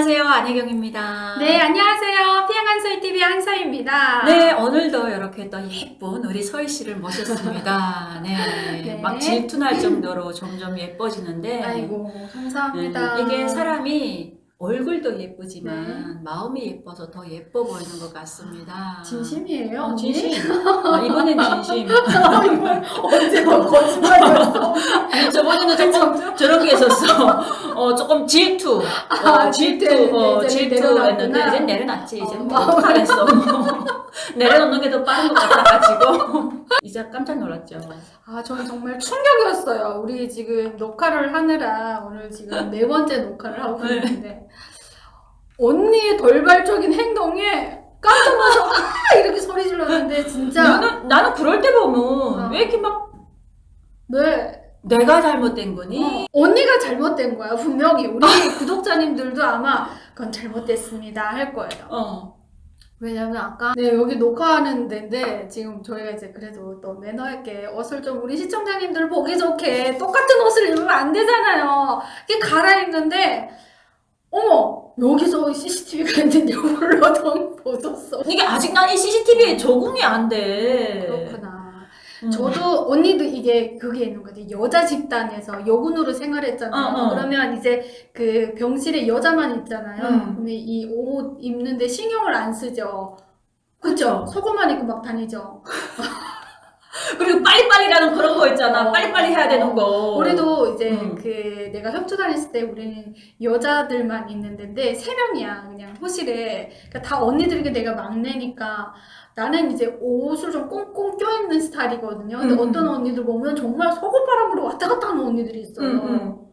안녕하세요. 안혜경입니다. 네, 안녕하세요. 피양한서희TV 한서희입니다. 네, 오늘도 이렇게 또 예쁜 우리 서희 씨를 모셨습니다. 네, 네. 막 질투날 정도로 점점 예뻐지는데. 아이고, 감사합니다. 이게 사람이 얼굴도 예쁘지만 네. 마음이 예뻐서 더 예뻐 보이는 것 같습니다. 진심이에요? 언니? 진심. 이번엔 진심. 언제 너 거짓말이었어? 아니, 저번에는 조금 저런 게 있었어. 조금 질투. 질투. 이제 질투했는데 내려놨구나. 이제 내려놨지. 이제 어떡하겠어. 내려놓는 게 더 빠른 것 같아가지고. 이제 깜짝 놀랐죠. 아, 저는 정말 충격이었어요. 우리 지금 녹화를 하느라 오늘 지금 4번째 녹화를 하고 있는데 언니의 돌발적인 행동에 깜짝 놀라서 아! 이렇게 소리 질렀는데 진짜 나는 그럴 때 보면 왜 이렇게 막 네. 내가 잘못된 거니? 언니가 잘못된 거야 분명히. 우리 구독자님들도 아마 그건 잘못됐습니다 할 거예요. 왜냐면 아까 여기 녹화하는 데인데 지금 저희가 이제 그래도 또 매너 있게 옷을 좀 우리 시청자님들 보기 좋게 똑같은 옷을 입으면 안 되잖아요. 이게 갈아입는데 어머 여기서 CCTV가 있는데 올라동 보셨어. 이게 아직 난 이 CCTV에 적응이 안 돼. 그렇구나. 저도 언니도 이게 그게 있는 거지. 여자 집단에서 여군으로 생활했잖아요. 그러면 이제 그 병실에 여자만 있잖아요. 근데 이 옷 입는데 신경을 안 쓰죠. 그쵸? 속옷만 입고 막 다니죠. 그리고 빨리빨리라는 그런 거 있잖아. 빨리빨리 해야 되는 거. 우리도 이제 그 내가 협조 다녔을 때 우리는 여자들만 있는 데인데 3명이야 그냥 호실에. 그러니까 다 언니들에게 내가 막내니까 나는 이제 옷을 좀 꽁꽁 껴입는 스타일이거든요. 근데 어떤 언니들 보면 정말 속옷바람으로 왔다 갔다 하는 언니들이 있어요.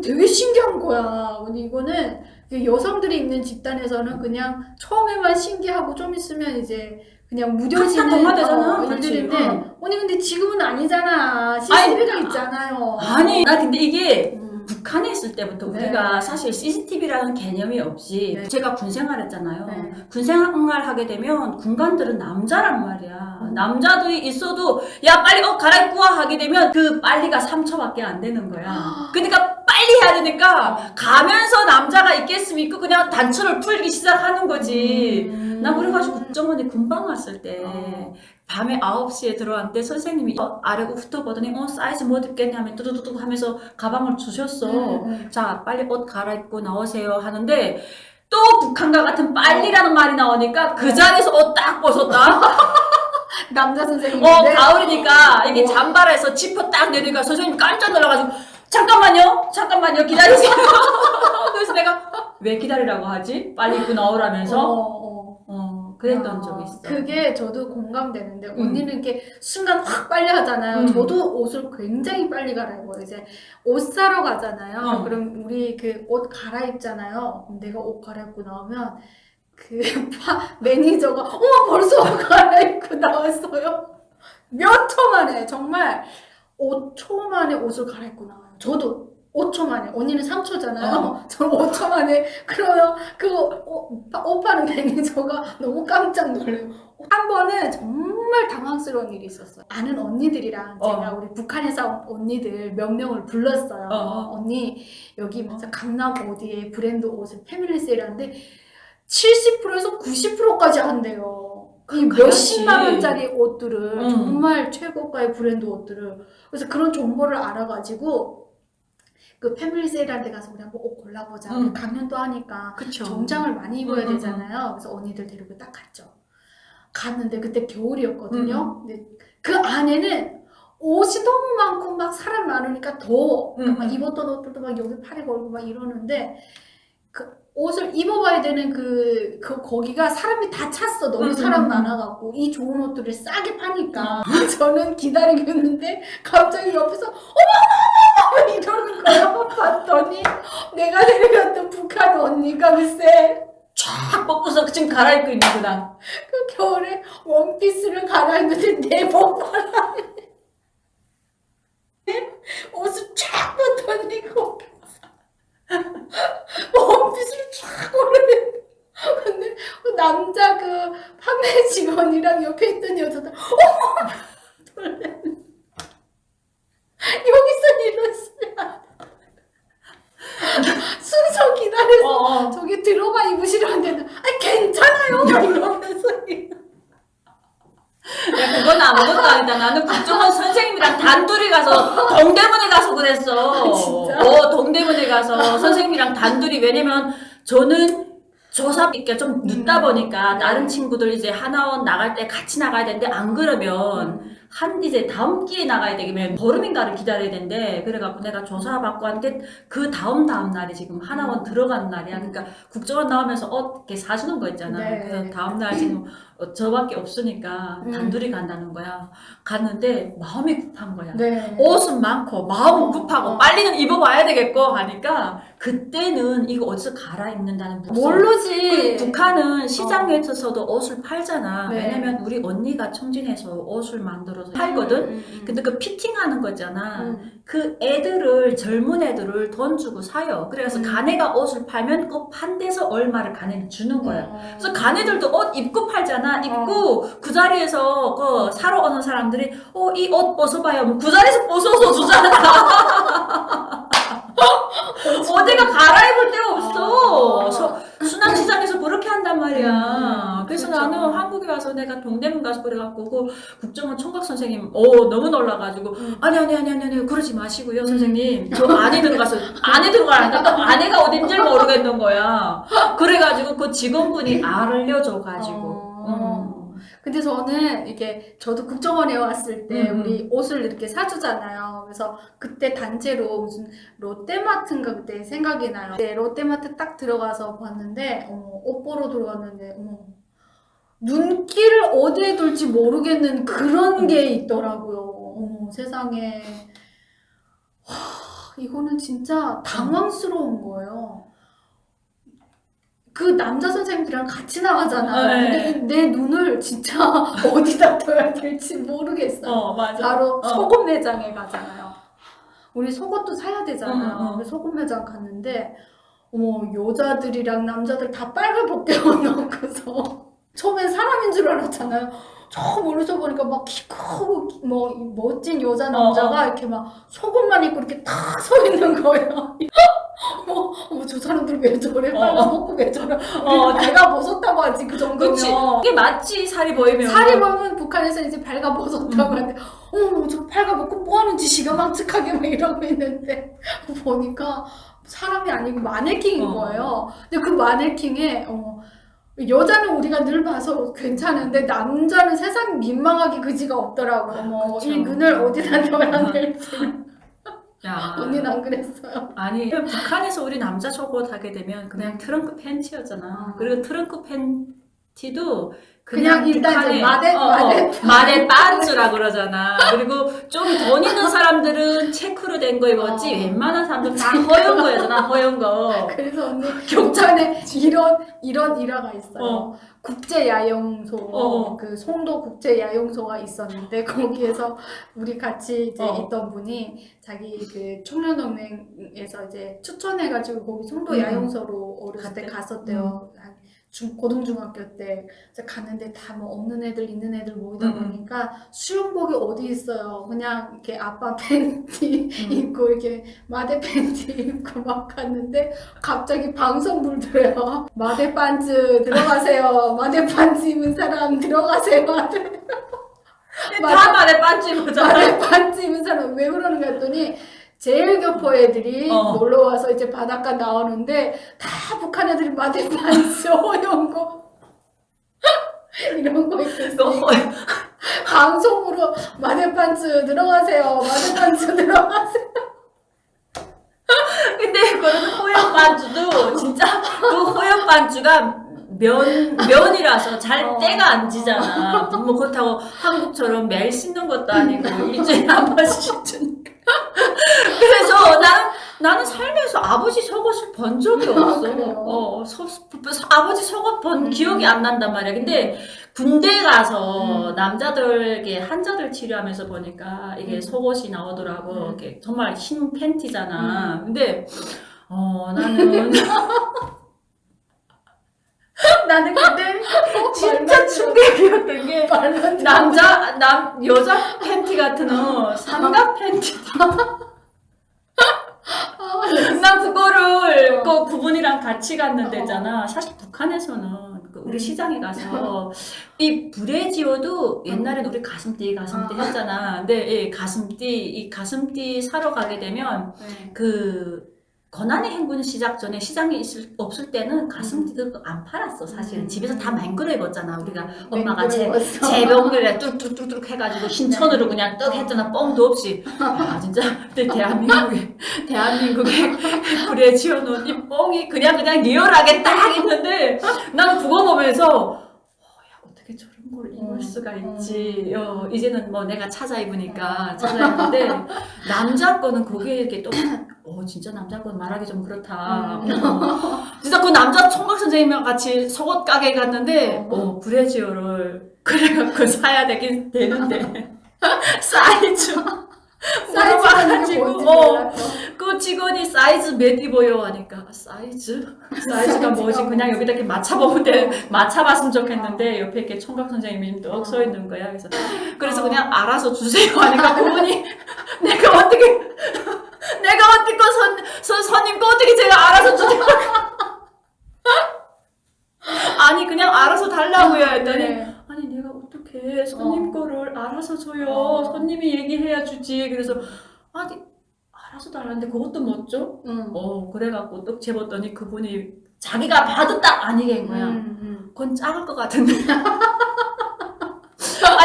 되게 신기한 거야. 근데 이거는 여성들이 있는 집단에서는 그냥 처음에만 신기하고 좀 있으면 이제 그냥 무뎌지는 동화되잖아. 일들인데 언니 근데 지금은 아니잖아. 아니, CCTV가 있잖아요. 아니 나 근데 이게 북한에 있을 때부터 네. 우리가 사실 CCTV라는 개념이 없이 네. 제가 군 생활했잖아요. 네. 군 생활 하게 되면 군관들은 남자란 말이야. 남자들이 있어도 야 빨리 옷 갈아입고 와 하게 되면 그 빨리가 3초밖에 안 되는 거야. 그러니까 빨리 해야 되니까 가면서 남자가 있겠습니까? 그냥 단추를 풀기 시작하는 거지. 나 그래가지고 국정원에 군방 왔을 때 밤에 9시에 들어왔는데 선생님이 아래 옷부터 보더니 사이즈 뭐 입겠냐 하면 뚜두두두 하면서 가방을 주셨어. 자 빨리 옷 갈아입고 나오세요 하는데 또 북한과 같은 빨리라는 말이 나오니까 그 자리에서 옷 딱 벗었다. 남자 선생님. 가을이니까 이게 잠바라에서 지퍼 딱 내리니까 선생님이 깜짝 놀라가지고 잠깐만요 기다리세요. 그래서 내가 왜 기다리라고 하지? 빨리 입고 나오라면서 그랬던 적이 있어. 그게 저도 공감되는데 언니는 이렇게 순간 확 빨리 하잖아요. 저도 옷을 굉장히 빨리 갈아입어요. 이제 옷 사러 가잖아요. 그럼 우리 그 옷 갈아입잖아요. 그럼 내가 옷 갈아입고 나오면 그 매니저가 어머 벌써 옷 갈아입고 나왔어요. 몇 초 만에 정말 5초 만에 옷을 갈아입고 나와요. 저도 5초 만에. 언니는 3초잖아요. 저는 5초 만에. 그러면 그 옷 파는 매니저가 너무 깜짝 놀래요. 한 번은 정말 당황스러운 일이 있었어요. 아는 언니들이랑 제가 우리 북한에서 온 언니들 몇 명을 불렀어요. 언니 여기 강남 어디에 브랜드 옷을 패밀리 세일하는데 70%에서 90%까지 한대요. 이 몇십만 원짜리 옷들을 정말 최고가의 브랜드 옷들을. 그래서 그런 정보를 알아가지고 그 패밀리 세일할 때 가서 우리 한번 옷 골라보자. 강연도 하니까 그쵸. 정장을 많이 입어야 되잖아요. 그래서 언니들 데리고 딱 갔죠. 갔는데 그때 겨울이었거든요. 근데 그 안에는 옷이 너무 많고 막 사람 많으니까 더 막 입었던 옷들도 막 여기 팔에 걸고 막 이러는데 그 옷을 입어봐야 되는 거기가 사람이 다 찼어. 너무 사람 많아갖고 이 좋은 옷들을 싸게 파니까 저는 기다리고 있는데 갑자기 옆에서 어머 이러는 거예요. 봤더니 내가 데려갔던 북한 언니가 글쎄 쫙 벗고서 지금 갈아입고 있는구나. 그 겨울에 원피스를 갈아입는데 내 복바람에 옷을 쫙 벗어니고 원피스를 쫙 올리는데 근데 그 남자 그 판매 직원이랑 옆에 있던 여자들 어머 놀래 여기서 이러시면 순서 기다려서 가서 동대문에 가서 그랬어. 진짜? 동대문에 가서 선생님이랑 단둘이 왜냐면 저는 조사비가 좀 늦다 보니까 다른 친구들 이제 하나원 나갈 때 같이 나가야 되는데 안 그러면 이제 다음 기회에 나가야 되면 보름인가를 기다려야 되는데 그래갖고 내가 조사받고 한게 그 다음 날이 지금 하나원 들어가는 날이야. 그러니까 국정원 나오면서 옷 이렇게 사주는 거 있잖아. 네. 그래서 다음 날 지금 저밖에 없으니까 단둘이 간다는 거야. 갔는데 마음이 급한 거야. 네. 옷은 많고 마음은 급하고 빨리는 입어봐야 되겠고 하니까 그때는 이거 어디서 갈아입는다는 무서움. 모르지. 북한은 시장에서도 옷을 팔잖아. 네. 왜냐면 우리 언니가 청진해서 옷을 만들어서 팔거든. 근데 그 피팅하는 거잖아. 그 애들을 젊은 애들을 돈 주고 사요. 그래서 가네가 옷을 팔면 그 판 데서 얼마를 가네를 주는 거야. 그래서 가네들도 옷 입고 팔잖아. 입고 그 자리에서 그 사러 오는 사람들이 이 옷 벗어봐요. 뭐 그 자리에서 벗어서 주잖아. 어디가 갈아입을 데가 없어. 순환시장에서 그렇게 한단 말이야. 그래서 그렇죠. 나는 한국에 와서 내가 동대문 가서 그래갖고 그 국정원 총각 선생님 너무 놀라가지고 아니 그러지 마시고요 선생님 저 안에 들어가니까 또 안에가 어딘지 모르겠는 거야. 그래가지고 그 직원분이 알려줘가지고 근데 저는 이게 저도 국정원에 왔을 때 우리 옷을 이렇게 사주잖아요. 그래서 그때 단체로 무슨 롯데마트인가 그때 생각이 나요. 네, 롯데마트 딱 들어가서 봤는데 옷 보러 들어갔는데 눈길을 어디에 둘지 모르겠는 그런 게 있더라고요. 세상에. 와, 이거는 진짜 당황스러운 거예요. 그 남자 선생님들이랑 같이 나가잖아요. 근데 내 눈을 진짜 어디다 둬야 될지 모르겠어요. 맞아. 바로 속옷 매장에 가잖아요. 우리 속옷도 사야 되잖아요. 그래서 속옷 매장 갔는데 여자들이랑 남자들 다 빨갛게 입어놓고서 처음엔 사람인 줄 알았잖아요. 저 멀리서 보니까 막 키 크고 멋진 여자 남자가 이렇게 막 속옷만 입고 이렇게 탁 서 있는 거예요. 저 사람들 왜 저래? 빨가벗고 왜 저래? 우리 발가벗었다고 하지 그 정도면. 그치. 그게 맞지 살이 보이면. 살이 보이면 북한에서 이제 발가벗었다고 하는데 저 발가벗고 뭐하는 짓이가 망측하게 막 이러고 있는데 보니까 사람이 아니고 마네킹인 거예요. 근데 그 마네킹에 여자는 우리가 늘 봐서 괜찮은데 남자는 세상 민망하게 그지가 없더라고요. 이 눈을 어디다 넣어야 될지. 야. 언니는 안 그랬어요? 아니 북한에서 우리 남자 속옷 하게 되면 그냥 트렁크 팬티였잖아. 그리고 트렁크 팬티도 그냥 일단 이제 마대 반츠라 그러잖아. 그리고 좀 돈 있는 사람들은 체크로 된 거 입었지 웬만한 사람들은 다 허연 거였잖아. 허연 거. 그래서 언니 경찰에 이런 일화가 있어요. 국제 야영소 그 송도 국제 야영소가 있었는데 거기에서 우리 같이 이제 있던 분이 자기 그 청년동맹에서 이제 추천해가지고 거기 송도 야영소로 어렸을 때 갔었대요. 고등중학교 때 갔는데 다 뭐 없는 애들 있는 애들 모이다 보니까 수영복이 어디 있어요. 그냥 이렇게 아빠 팬티 입고 이렇게 마대 팬티 입고 막 갔는데 갑자기 방송 불더래요. 마대 반츠 들어가세요. 마대 반츠 입은 사람 들어가세요. 다 마대 반츠 입었잖아. 마대 반츠 입은 사람 왜 그러는가 했더니 제일교포 애들이 놀러와서 이제 바닷가 나오는데 다 북한 애들이 마대 반츠 허연 거 이런 거 있겠어요. 방송으로 마대 반츠 들어가세요. 마대 반츠 들어가세요. 근데 그런 허연 반주도 진짜 그 허연 반주가 면이라서 잘 때가 안 지잖아. 뭐 그렇다고 한국처럼 매일 씻는 것도 아니고 일주일에 한 번씩 씻으니까. 그래서 나는 살면서 아버지 속옷을 본 적이 없어. 아버지 속옷 본 기억이 안 난단 말이야. 근데 군대 가서 남자들에게 한자들 치료하면서 보니까 이게 속옷이 나오더라고. 이렇게 정말 흰 팬티잖아. 근데 나는 근데 진짜 충격이었던 게 여자 팬티 같은 삼각 팬티. 난 그거를 그 부분이랑 같이 갔는데 있잖아. 사실 북한에서는 그 우리 시장에 가서 이 브레지오도 옛날엔 우리 가슴띠 했잖아. 근데 이 가슴띠 사러 가게 되면 네. 그 고난의 행군 시작 전에 시장에 없을 때는 가슴띠도 안 팔았어 사실은. 집에서 다 맹그러 입었잖아 우리가. 엄마가 재병을 뚝뚝뚝뚝 해가지고 흰천으로 그냥 떡 했잖아. 뻥도 없이. 아 진짜 그때 대한민국에 브레지오는 이 뻥이 그냥 리얼하게 딱 있는데 나는 그거 보면서 야 어떻게 저런 걸 입을 수가 있지. 이제는 뭐 내가 찾아 입으니까 찾아 입는데 남자 거는 그게 이렇게 또 진짜 남자 건 말하기 좀 그렇다. 진짜 그 남자 총각 선생님이랑 같이 속옷 가게 갔는데 브레지오를 그래갖고 사야 되는데 사이즈 물어봐가지고 그 직원이 사이즈 몇 입어요 하니까 사이즈가 뭐지 그냥 여기다 이렇게 맞춰봤으면 좋겠는데 옆에 이렇게 총각 선생님이 떡 서 있는 거야. 그래서 그냥 알아서 주세요 하니까 그분이 내가 어떻게 손님 거 어떻게 제가 알아서 주세요. 아니 그냥 알아서 달라고요 했더니 아니 내가 어떻게 손님 거를 알아서 줘요. 손님이 얘기해야 주지. 그래서 아니 알아서 달라는데 그것도 못 줘? 그래갖고 떡 재봤더니 그분이 자기가 봐도 딱 아니게인 거야. 그건 작을 것 같은데.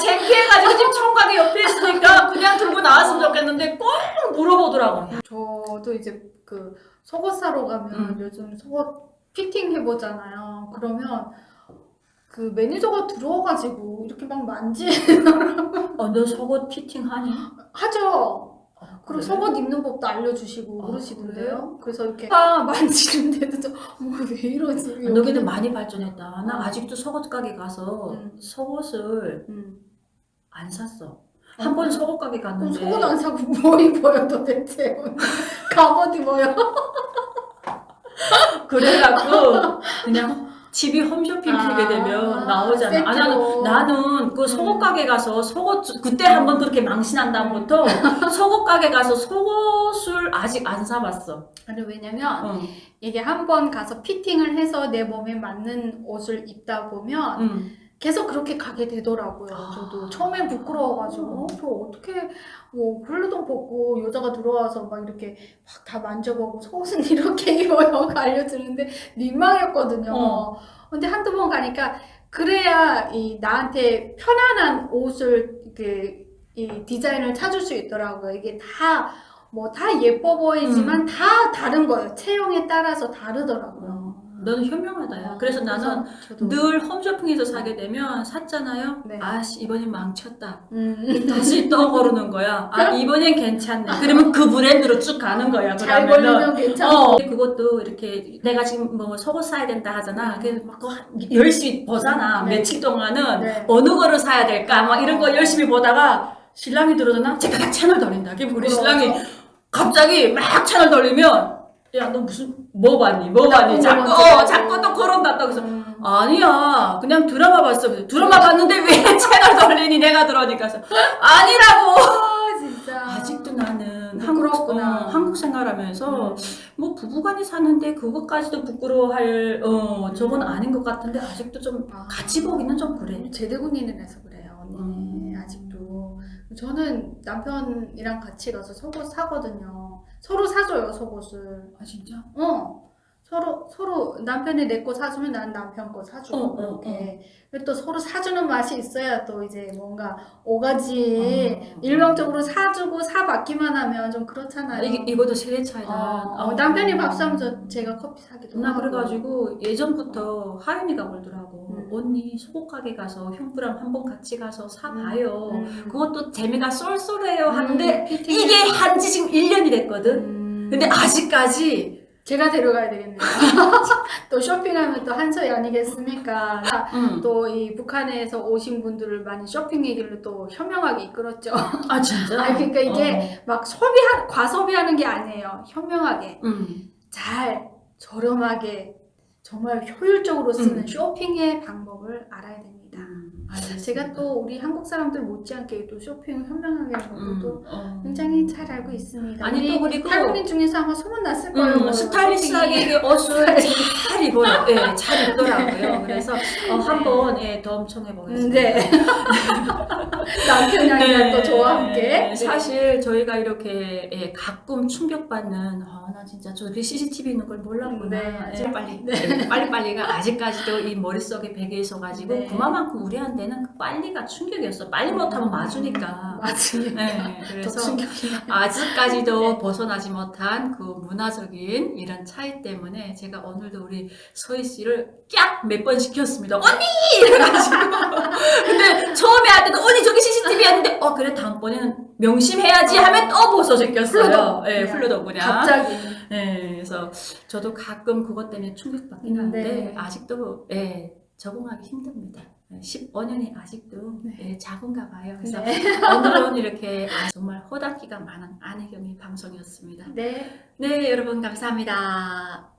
창피해가지고 지금 청각이 옆에 있으니까 그냥 들고 나왔으면 좋겠는데 꼭 물어보더라고. 저도 이제 그 속옷 사러 가면 요즘 속옷 피팅 해보잖아요. 그러면 그 매니저가 들어와가지고 이렇게 막 너 속옷 피팅 하니? 하죠. 그리고 그래? 속옷 입는 법도 알려주시고 그러시던데요. 그래서 이렇게 만지는데도 좀 왜 이러지? 너희들 많이 발전했다. 나 아직도 속옷 가게 가서 속옷을 안 샀어. 한 번 속옷 가게 그럼 갔는데 속옷 안 사고 뭐 입어요 도대체? 갑옷 입어요? 그래갖고 그냥 집이 홈쇼핑 하게 되면 나오잖아. 나는 그 속옷 가게 가서 그때 한번 그렇게 망신한 다음부터 속옷 가게 가서 속옷을 아직 안 사봤어. 아니 왜냐면 이게 한 번 가서 피팅을 해서 내 몸에 맞는 옷을 입다 보면 계속 그렇게 가게 되더라고요. 저도 처음엔 부끄러워가지고 저 어떻게 뭐 훌루동 벗고 여자가 들어와서 막 이렇게 막 다 만져보고 속옷은 이렇게 입어요 알려주는데 민망했거든요. 근데 한두 번 가니까 그래야 이 나한테 편안한 옷을 이 디자인을 찾을 수 있더라고요. 이게 다 예뻐 보이지만 다 다른 거예요. 체형에 따라서 다르더라고요. 너는 현명하다, 야. 그래서 나는 늘 홈쇼핑에서 사게 되면 샀잖아요. 네. 이번엔 망쳤다. 다시 또 고르는 거야. 이번엔 괜찮네. 그러면 그 브랜드로 쭉 가는 거야. 잘 걸리면 괜찮고. 그것도 이렇게 내가 지금 뭐 속옷 사야 된다 하잖아. 그래서 막 열심히 보잖아. 며칠 동안은 어느 거를 사야 될까? 막 이런 거 열심히 보다가 신랑이 들어오잖아. 제가 다 채널 돌린다. 우리 신랑이 갑자기 막 채널 돌리면 야, 너 뭐 봤니? 자꾸 또 그런다. 그래서 아니야. 그냥 드라마 봤어. 드라마 봤는데 왜 채널 돌리니? 내가 들어오니까. 아니라고. 진짜. 아직도 나는 부끄럽구나. 한국 생활하면서 뭐 부부간에 사는데 그것까지도 부끄러워할 저건 아닌 것 같은데 아직도 좀 같이 보기는 좀 그래. 제대군인이라서 그래요. 언니. 아직도. 저는 남편이랑 같이 가서 속옷 사거든요. 서로 사줘요, 속옷을. 진짜? 서로 남편이 내 거 사주면 난 남편 거 사주고 그렇게. 또 서로 사주는 맛이 있어야 또 이제 뭔가 오가지 일방적으로 사주고 사받기만 하면 좀 그렇잖아요. 이것도 세대 차이다. 남편이 밥 사면 제가 커피 사기도 나 하고. 그래가지고 예전부터 하윤이가 그러더라고. 언니 속옷 가게 가서 형부랑 한번 같이 가서 사봐요. 그것도 재미가 쏠쏠해요 하는데 이게 한지 지금 1년이 됐거든. 근데 아직까지 제가 데려가야 되겠네요. 또 쇼핑하면 또 한서이 아니겠습니까? 또 이 북한에서 오신 분들을 많이 쇼핑 얘기를 또 현명하게 이끌었죠. 진짜? 그러니까 이게 막 과소비하는 게 아니에요. 현명하게. 잘, 저렴하게, 정말 효율적으로 쓰는 쇼핑의 방법을 알아야 됩니다. 알겠습니다. 제가 또 우리 한국 사람들 못지않게 또 쇼핑 현명하게 하는 것도 굉장히 잘 알고 있습니다. 아니, 우리 또 그리고 할머니 중에서 아마 소문 났을 거예요. 스타일리스하게 이게 옷을 잘 입어요. 예, 잘 입더라고요. 그래서 한번 더 엄청해 보겠습니다. 네. 남편이랑 또 저와 함께. 사실 저희가 이렇게 가끔 충격받는 나 진짜 저기 CCTV 있는 걸 몰랐구나. 네. 빨리빨리가 아직까지도 이 머릿속에 배겨 있어가지고 네. 그만큼 우리한테는 그 빨리가 충격이었어. 빨리 못하면 맞으니까. 맞으니까. 네, 더 그래서 충격이네요. 아직까지도 벗어나지 못한 그 문화적인 이런 차이 때문에 제가 오늘도 우리 서희 씨를 깍 몇 번 시켰습니다. 언니! 이래가지고. 근데 처음에 할 때도 언니 저기 CCTV 했는데 그래 다음번에는 명심해야지 하면 또 벗어 제꼈어요. 네, 훌러덩 그냥. 갑자기. 네, 그래서 저도 가끔 그것 때문에 충격받긴 하는데 네. 아직도 적응하기 힘듭니다. 15년이 아직도 작은가 봐요. 그래서 오늘은 이렇게 정말 호답기가 많은 안혜경의 방송이었습니다. 네. 네, 여러분 감사합니다.